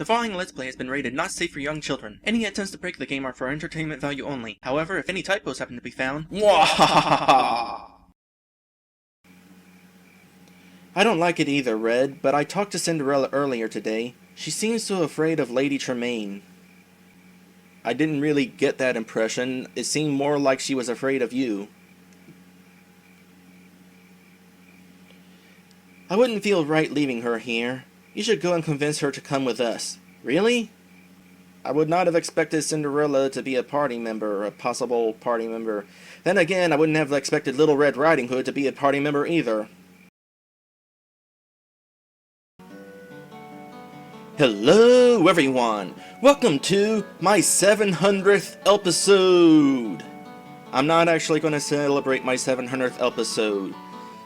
The following Let's Play has been rated not safe for young children. Any attempts to break the game are for entertainment value only. However, if any typos happen to be found, I don't like it either, Red, but I talked to Cinderella earlier today. She seems so afraid of Lady Tramane. I didn't really get that impression. It seemed more like she was afraid of you. I wouldn't feel right leaving her here. You should go and convince her to come with us. Really? I would not have expected Cinderella to be a party member, a possible party member. Then again, I wouldn't have expected Little Red Riding Hood to be a party member either. Hello everyone! Welcome to my 700th episode! I'm not actually going to celebrate my 700th episode.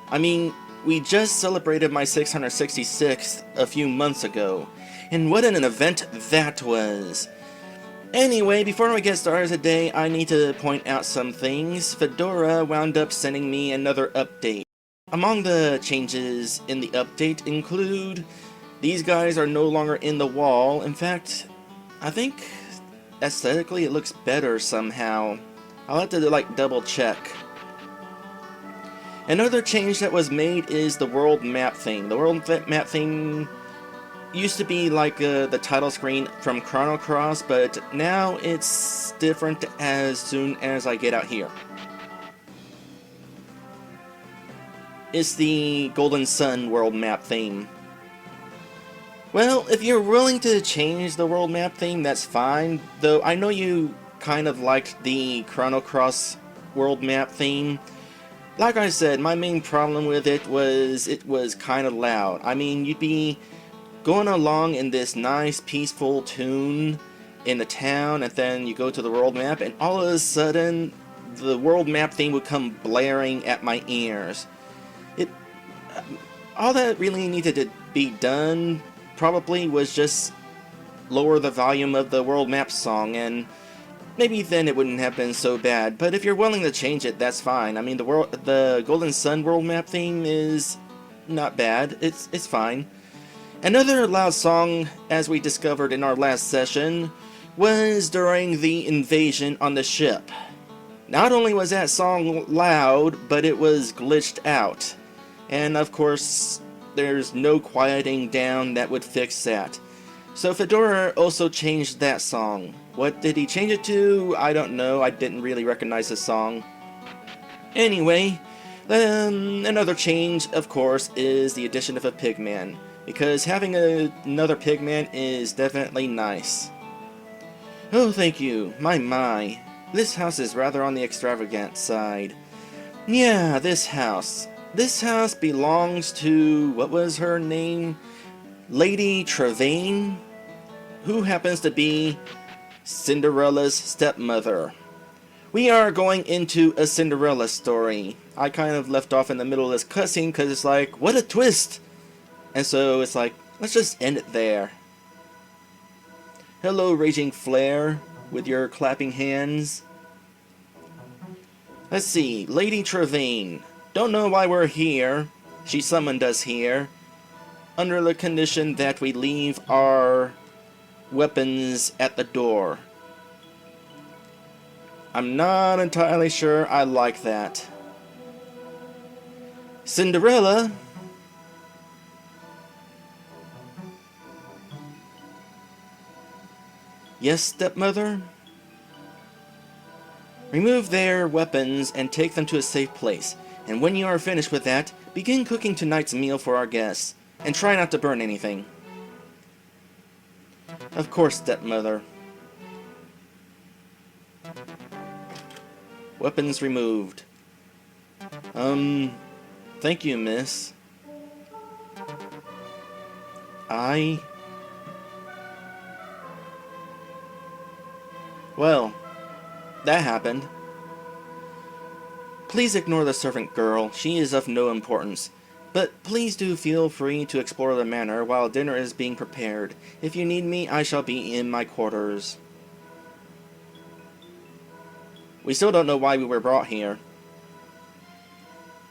I mean, we just celebrated my 666th a few months ago, and what an event that was! Anyway, before we get started today, I need to point out some things. Fedora wound up sending me another update. Among the changes in the update include, these guys are no longer in the wall. In fact, I think aesthetically it looks better somehow. I'll have to double check. Another change that was made is the world map thing. The world map thing used to be like the title screen from Chrono Cross, but now it's different as soon as I get out here. It's the Golden Sun world map theme. Well, if you're willing to change the world map theme, that's fine, though I know you kind of liked the Chrono Cross world map theme. Like I said, my main problem with it was kind of loud. I mean, you'd be going along in this nice, peaceful tune in the town, and then you go to the world map, and all of a sudden, the world map theme would come blaring at my ears. All that really needed to be done probably was just lower the volume of the world map song, and maybe then it wouldn't have been so bad. But if you're willing to change it, that's fine. I mean, the Golden Sun world map theme is not bad. It's fine. Another loud song, as we discovered in our last session, was during the invasion on the ship. Not only was that song loud, but it was glitched out. And of course, there's no quieting down that would fix that. So Fedora also changed that song. What did he change it to? I don't know. I didn't really recognize the song. Anyway, another change, of course, is the addition of a pigman, because having another pigman is definitely nice. Oh, thank you. My. This house is rather on the extravagant side. Yeah, this house. This house belongs to, what was her name? Lady Tramane, who happens to be Cinderella's stepmother. We are going into a Cinderella story. I kind of left off in the middle of this cutscene because it's like, what a twist! And so it's like, let's just end it there. Hello, Raging Flare, with your clapping hands. Let's see, Lady Tramane. Don't know why we're here. She summoned us here, under the condition that we leave our weapons at the door. I'm not entirely sure I like that. Cinderella? Yes, stepmother? Remove their weapons and take them to a safe place. And when you are finished with that, begin cooking tonight's meal for our guests. And try not to burn anything. Of course, stepmother. Weapons removed. Thank you, miss. Well, that happened. Please ignore the servant girl. She is of no importance. But please do feel free to explore the manor while dinner is being prepared. If you need me, I shall be in my quarters. We still don't know why we were brought here.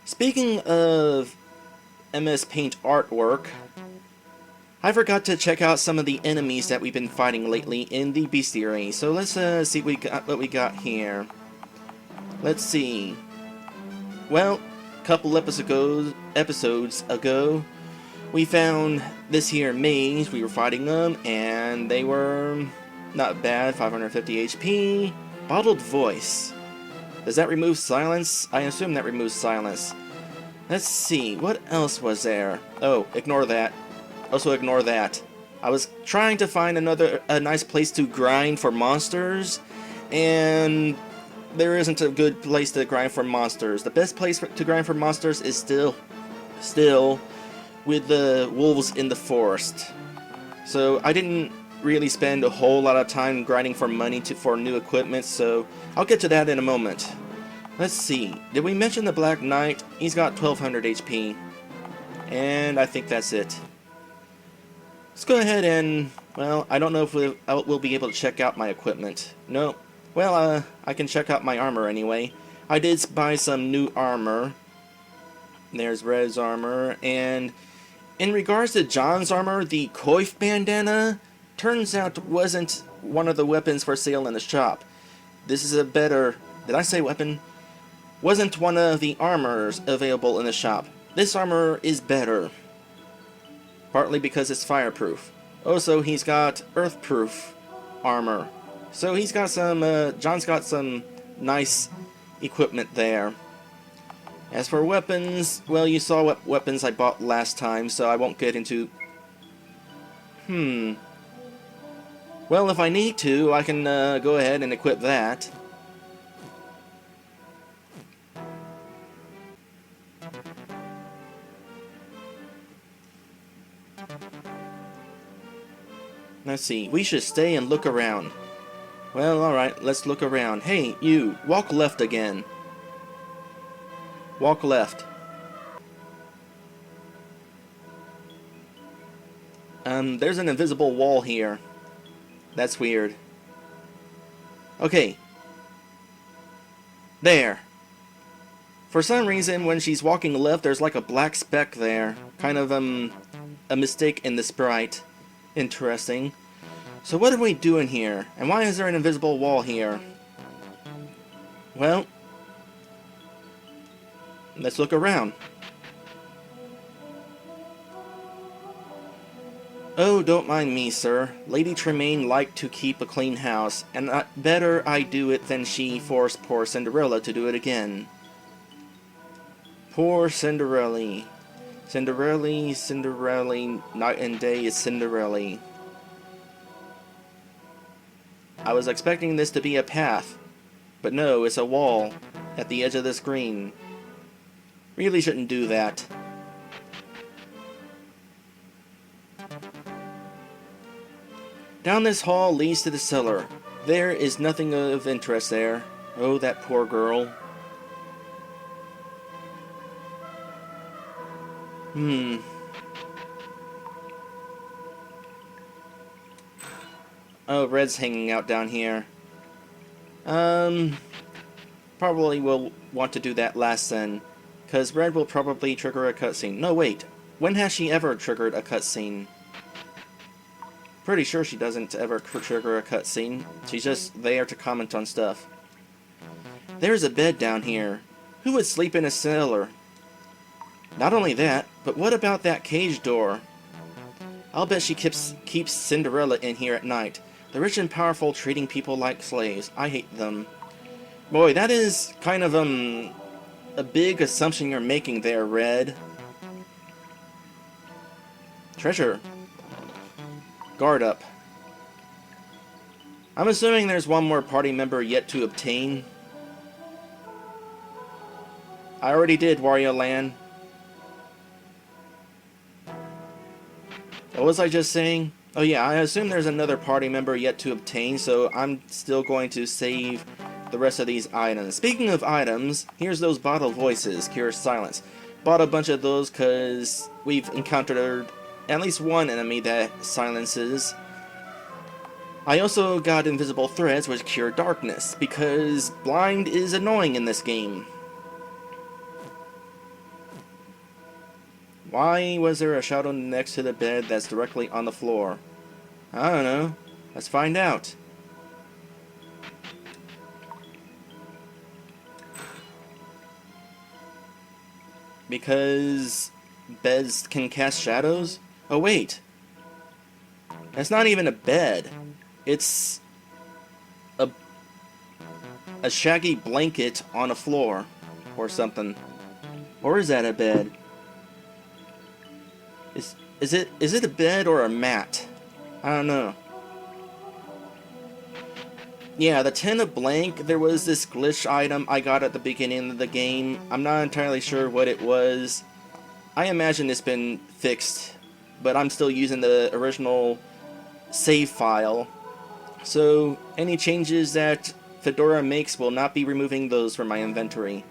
Speaking of MS Paint artwork, I forgot to check out some of the enemies that we've been fighting lately in the bestiary. So let's see what we got here. Let's see. Well, a couple episodes ago, we found this here maze. We were fighting them, and they were not bad. 550 HP. Bottled voice. Does that remove silence? I assume that removes silence. Let's see. What else was there? Oh, ignore that. Also ignore that. I was trying to find a nice place to grind for monsters, and there isn't a good place to grind for monsters. The best place to grind for monsters is still with the wolves in the forest. So I didn't really spend a whole lot of time grinding for money for new equipment, so I'll get to that in a moment. Let's see. Did we mention the Black Knight? He's got 1200 HP. And I think that's it. Let's go ahead and, well, I don't know if we'll be able to check out my equipment. No. Well, I can check out my armor anyway. I did buy some new armor. There's Red's armor. And in regards to John's armor, the coif bandana turns out wasn't one of the weapons for sale in the shop. This is a better... Did I say weapon? Wasn't one of the armors available in the shop. This armor is better. Partly because it's fireproof. Also, he's got earthproof armor. So he's got some, John's got some nice equipment there. As for weapons, well, you saw what weapons I bought last time, so I won't get into... Well, if I need to, I can go ahead and equip that. Let's see, we should stay and look around. Well, alright, let's look around. Hey, you, walk left again. Walk left. There's an invisible wall here. That's weird. Okay. There. For some reason, when she's walking left, there's like a black speck there. Kind of, a mistake in the sprite. Interesting. So what are we doing here? And why is there an invisible wall here? Well, let's look around. Oh, don't mind me, sir. Lady Tramane liked to keep a clean house, and better I do it than she forced poor Cinderella to do it again. Poor Cinderella. Cinderella, night and day is Cinderella. I was expecting this to be a path, but no, it's a wall at the edge of the screen. Really shouldn't do that. Down this hall leads to the cellar. There is nothing of interest there. Oh, that poor girl. Oh, Red's hanging out down here. Probably will want to do that last then, because Red will probably trigger a cutscene. No, wait. When has she ever triggered a cutscene? Pretty sure she doesn't ever trigger a cutscene. She's just there to comment on stuff. There's a bed down here. Who would sleep in a cellar? Not only that, but what about that cage door? I'll bet she keeps Cinderella in here at night. The rich and powerful treating people like slaves. I hate them. Boy, that is kind of, a big assumption you're making there, Red. Treasure. Guard up. I'm assuming there's one more party member yet to obtain. I already did, Wario Land. What was I just saying? Oh yeah, I assume there's another party member yet to obtain, so I'm still going to save the rest of these items. Speaking of items, here's those bottled voices, Cure Silence. Bought a bunch of those because we've encountered at least one enemy that silences. I also got invisible threads which cure darkness, because blind is annoying in this game. Why was there a shadow next to the bed that's directly on the floor? I don't know. Let's find out. Because beds can cast shadows? Oh wait. That's not even a bed. It's a shaggy blanket on a floor or something. Or is that a bed? Is it a bed or a mat? I don't know. Yeah, the Ten of Blank, there was this glitch item I got at the beginning of the game. I'm not entirely sure what it was. I imagine it's been fixed, but I'm still using the original save file. So any changes that Fedora makes will not be removing those from my inventory.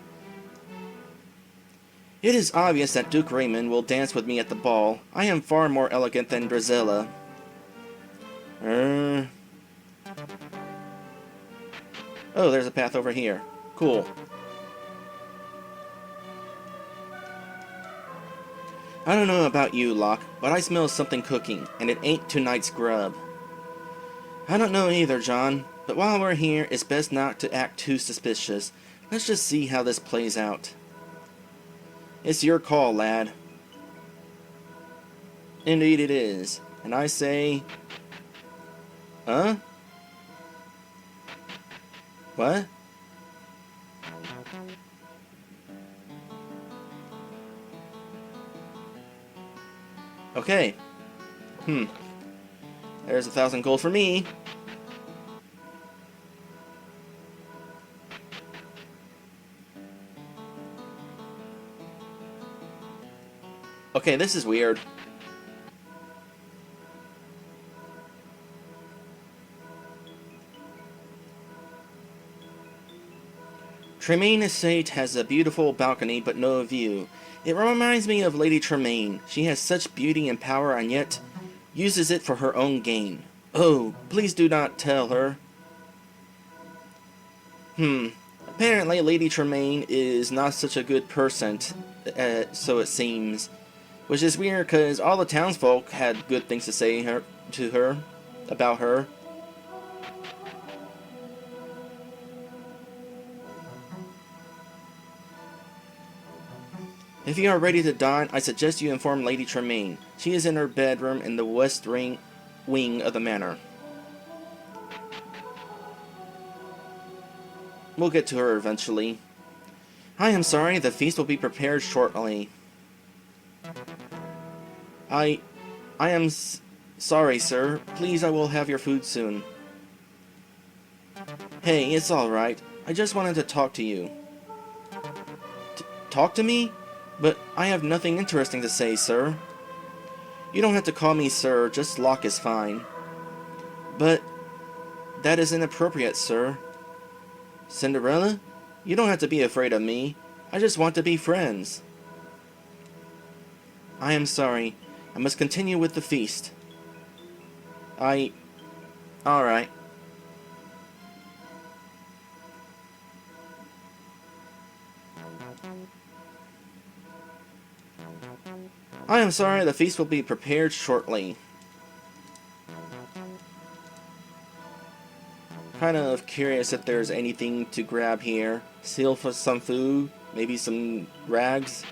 It is obvious that Duke Raymond will dance with me at the ball. I am far more elegant than Drizella. Oh, there's a path over here. Cool. I don't know about you, Locke, but I smell something cooking, and it ain't tonight's grub. I don't know either, John, but while we're here, it's best not to act too suspicious. Let's just see how this plays out. It's your call, lad. Indeed it is. And I say... Huh? What? Okay. There's 1,000 gold for me. Okay, this is weird. Tramane Estate has a beautiful balcony but no view. It reminds me of Lady Tramane. She has such beauty and power and yet uses it for her own gain. Oh, please do not tell her. Apparently Lady Tramane is not such a good person, so it seems. Which is weird because all the townsfolk had good things to say about her. If you are ready to dine, I suggest you inform Lady Tramane. She is in her bedroom in the west wing of the manor. We'll get to her eventually. I am sorry, the feast will be prepared shortly. I am sorry, sir. Please, I will have your food soon. Hey, it's alright. I just wanted to talk to you. Talk to me? But I have nothing interesting to say, sir. You don't have to call me sir, just Locke is fine. But that is inappropriate, sir. Cinderella? You don't have to be afraid of me. I just want to be friends. I am sorry. I must continue with the feast. Alright. I am sorry, the feast will be prepared shortly. Kind of curious if there's anything to grab here. Steal for some food, maybe some rags.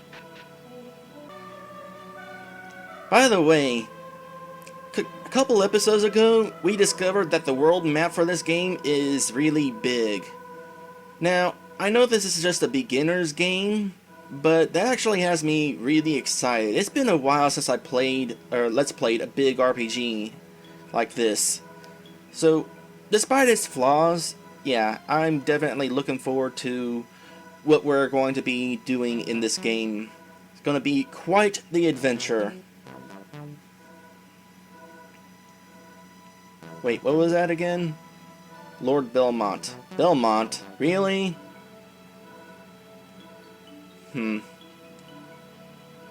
By the way, a couple episodes ago, we discovered that the world map for this game is really big. Now, I know this is just a beginner's game, but that actually has me really excited. It's been a while since I played, or let's played, a big RPG like this. So, despite its flaws, yeah, I'm definitely looking forward to what we're going to be doing in this game. It's going to be quite the adventure. Wait, what was that again? Lord Belmont. Belmont? Really?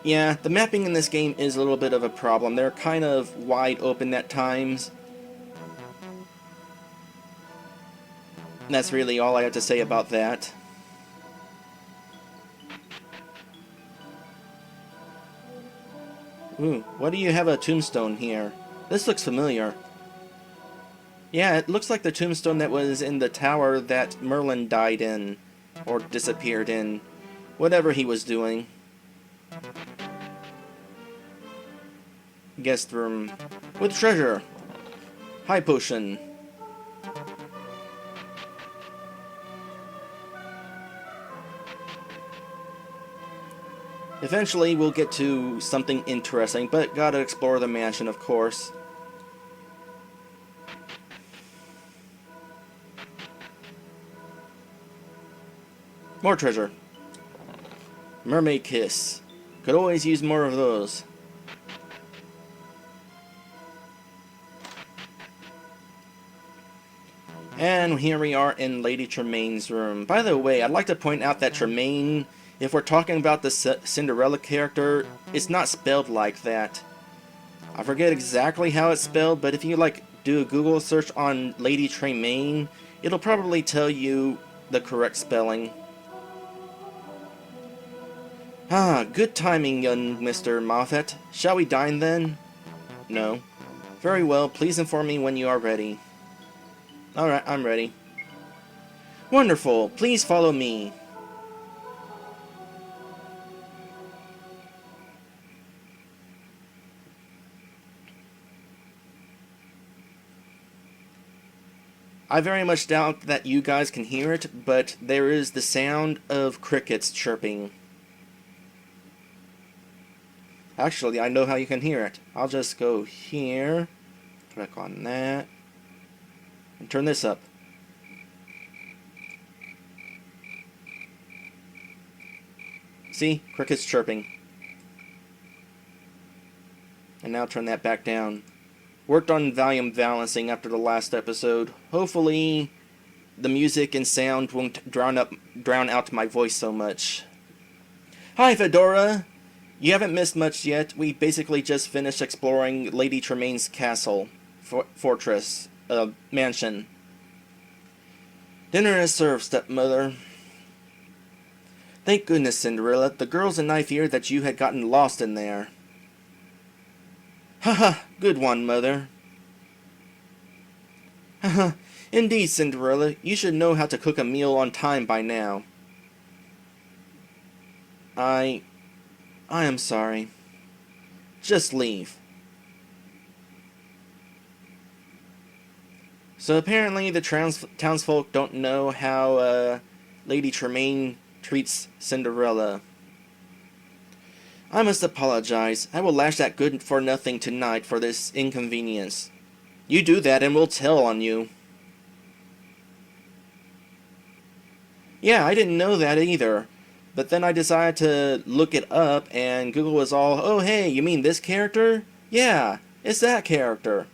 Yeah, the mapping in this game is a little bit of a problem. They're kind of wide open at times. And that's really all I have to say about that. Ooh, why do you have a tombstone here? This looks familiar. Yeah, it looks like the tombstone that was in the tower that Merlin died in. Or disappeared in. Whatever he was doing. Guest room. With treasure. High potion. Eventually we'll get to something interesting, but gotta explore the mansion, of course. More treasure. Mermaid kiss. Could always use more of those. And here we are in Lady Tramane's room. By the way, I'd like to point out that Tramane, if we're talking about the Cinderella character, it's not spelled like that. I forget exactly how it's spelled, but if you do a Google search on Lady Tramane, it'll probably tell you the correct spelling. Ah, good timing, young Mr. Moffat. Shall we dine then? No. Very well, please inform me when you are ready. Alright, I'm ready. Wonderful, please follow me. I very much doubt that you guys can hear it, but there is the sound of crickets chirping. Actually, I know how you can hear it. I'll just go here, click on that, and turn this up. See? Crickets chirping. And now turn that back down. Worked on volume balancing after the last episode. Hopefully, the music and sound won't drown out my voice so much. Hi, Fedora! You haven't missed much yet. We basically just finished exploring Lady Tramane's castle, fortress, mansion. Dinner is served, stepmother. Thank goodness, Cinderella. The girls and I feared that you had gotten lost in there. Haha, good one, mother. Haha, indeed, Cinderella. You should know how to cook a meal on time by now. I am sorry. Just leave. So apparently the townsfolk don't know how Lady Tramane treats Cinderella. I must apologize. I will lash that good-for-nothing tonight for this inconvenience. You do that and we'll tell on you. Yeah, I didn't know that either. But then I decided to look it up, and Google was all, oh hey, you mean this character? Yeah, it's that character.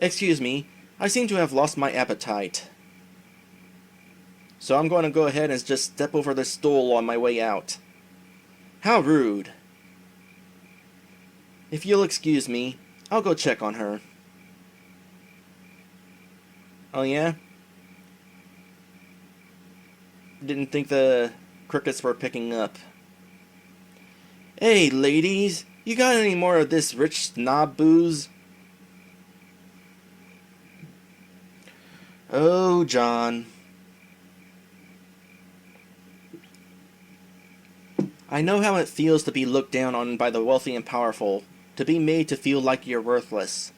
Excuse me, I seem to have lost my appetite. So I'm going to go ahead and just step over the stool on my way out. How rude. If you'll excuse me, I'll go check on her. Oh yeah? Didn't think the crickets were picking up. Hey ladies, you got any more of this rich snob booze? Oh, John. I know how it feels to be looked down on by the wealthy and powerful, to be made to feel like you're worthless.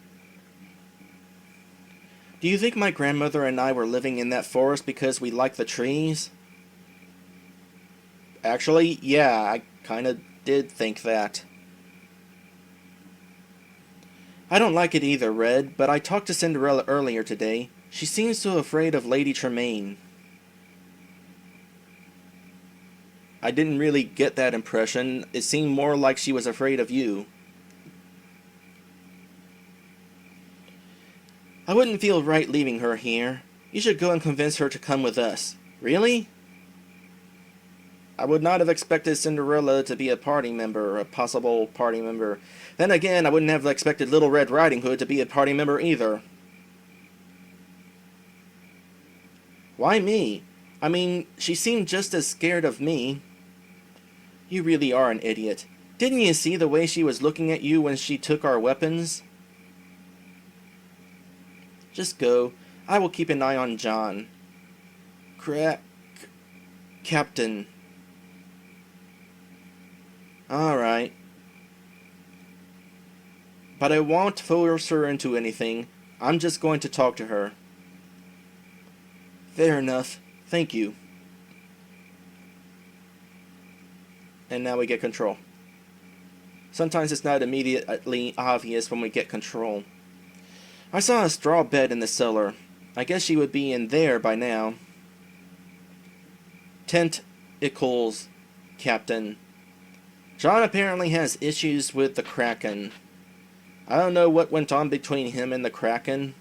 Do you think my grandmother and I were living in that forest because we liked the trees? Actually, yeah, I kinda did think that. I don't like it either, Red, but I talked to Cinderella earlier today. She seems so afraid of Lady Tramane. I didn't really get that impression. It seemed more like she was afraid of you. I wouldn't feel right leaving her here. You should go and convince her to come with us. Really? I would not have expected Cinderella to be a party member, a possible party member. Then again, I wouldn't have expected Little Red Riding Hood to be a party member either. Why me? I mean, she seemed just as scared of me. You really are an idiot. Didn't you see the way she was looking at you when she took our weapons? Just go. I will keep an eye on John. Captain. Alright. But I won't force her into anything. I'm just going to talk to her. Fair enough. Thank you. And now we get control. Sometimes it's not immediately obvious when we get control. I saw a straw bed in the cellar. I guess she would be in there by now. Tentacles, Captain. John apparently has issues with the Kraken. I don't know what went on between him and the Kraken,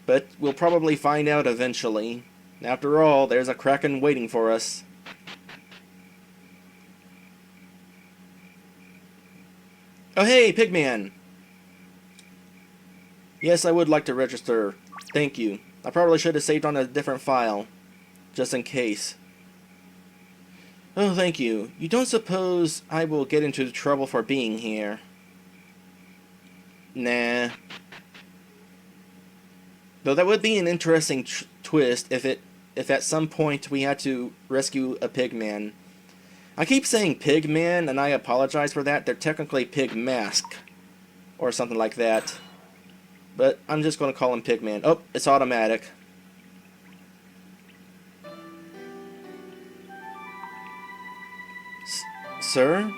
but we'll probably find out eventually. After all, there's a Kraken waiting for us. Oh hey, Pigman! Yes, I would like to register. Thank you. I probably should have saved on a different file, just in case. Oh, thank you. You don't suppose I will get into trouble for being here? Nah. Though that would be an interesting twist if at some point we had to rescue a pigman. I keep saying pigman, and I apologize for that. They're technically pig mask, or something like that. But I'm just going to call him pigman. Oh, it's automatic. Sir?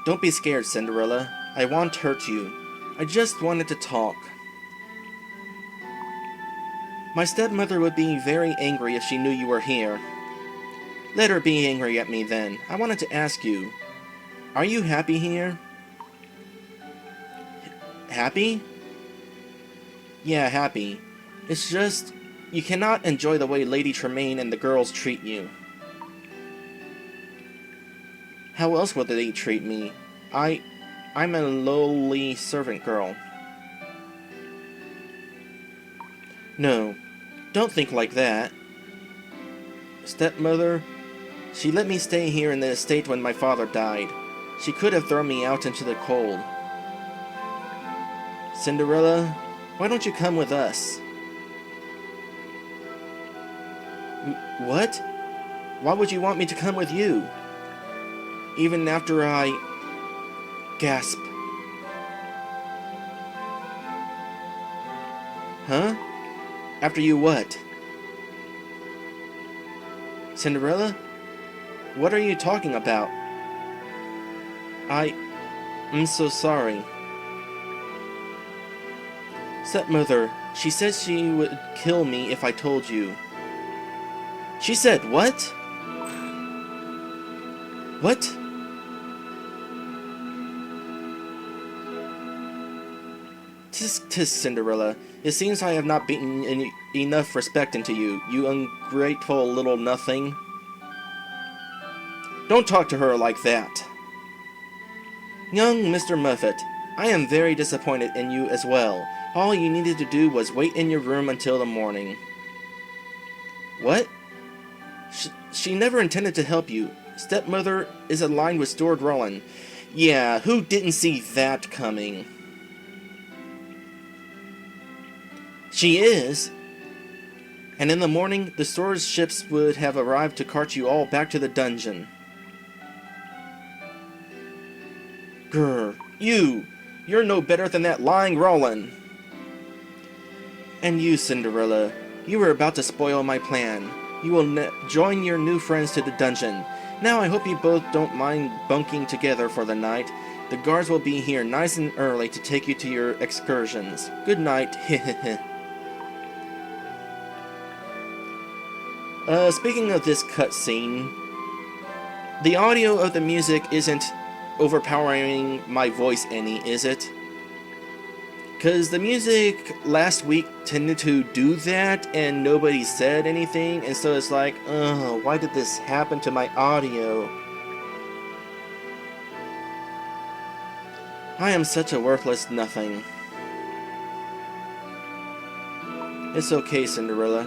Don't be scared, Cinderella. I won't hurt you. I just wanted to talk. My stepmother would be very angry if she knew you were here. Let her be angry at me then. I wanted to ask you, are you happy here? Happy? Yeah, happy. It's just, you cannot enjoy the way Lady Tramane and the girls treat you. How else would they treat me? I'm a lowly servant girl. No, don't think like that. Stepmother, she let me stay here in the estate when my father died. She could have thrown me out into the cold. Cinderella, why don't you come with us? What? Why would you want me to come with you? Even after I... gasp. Huh? After you what? Cinderella? What are you talking about? I'm so sorry. Stepmother, she said she would kill me if I told you. She said what? What? Tis Cinderella. It seems I have not beaten enough respect into you, you ungrateful little nothing. Don't talk to her like that. Young Mr. Muffet, I am very disappointed in you as well. All you needed to do was wait in your room until the morning. What? She never intended to help you. Stepmother is aligned with Stuart Rollin. Yeah, who didn't see that coming? She is. And in the morning, the storage ships would have arrived to cart you all back to the dungeon. Grr, you're no better than that lying Rollin. And you, Cinderella, you were about to spoil my plan. You will join your new friends to the dungeon. Now I hope you both don't mind bunking together for the night. The guards will be here nice and early to take you to your excursions. Good night, hehehe. Speaking of this cutscene, the audio of the music isn't overpowering my voice any, is it? Because the music last week tended to do that and nobody said anything, and so it's like, why did this happen to my audio? I am such a worthless nothing. It's okay, Cinderella.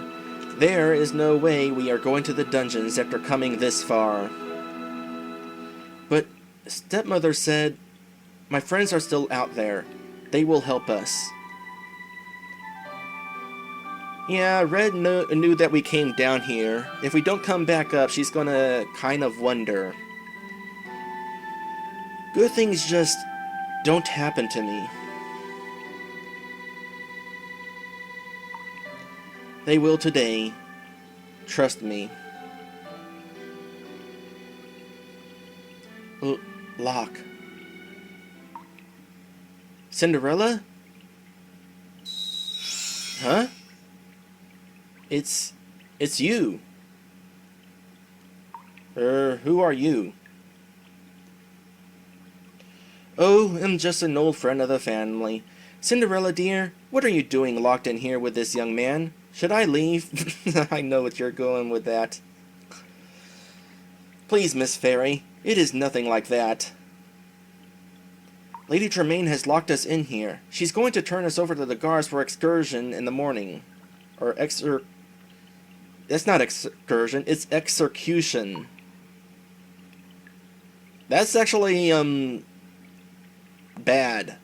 There is no way we are going to the dungeons after coming this far. But stepmother said, my friends are still out there. They will help us. Yeah, Red knew that we came down here. If we don't come back up, she's gonna kind of wonder. Good things just don't happen to me. They will today. Trust me. Lock. Cinderella? Huh? It's you. Who are you? Oh, I'm just an old friend of the family. Cinderella, dear, what are you doing locked in here with this young man? Should I leave? I know what you're going with that. Please, Miss Fairy, it is nothing like that. Lady Tramane has locked us in here. She's going to turn us over to the guards for excursion in the morning. Or That's not excursion, it's execution. That's actually, bad.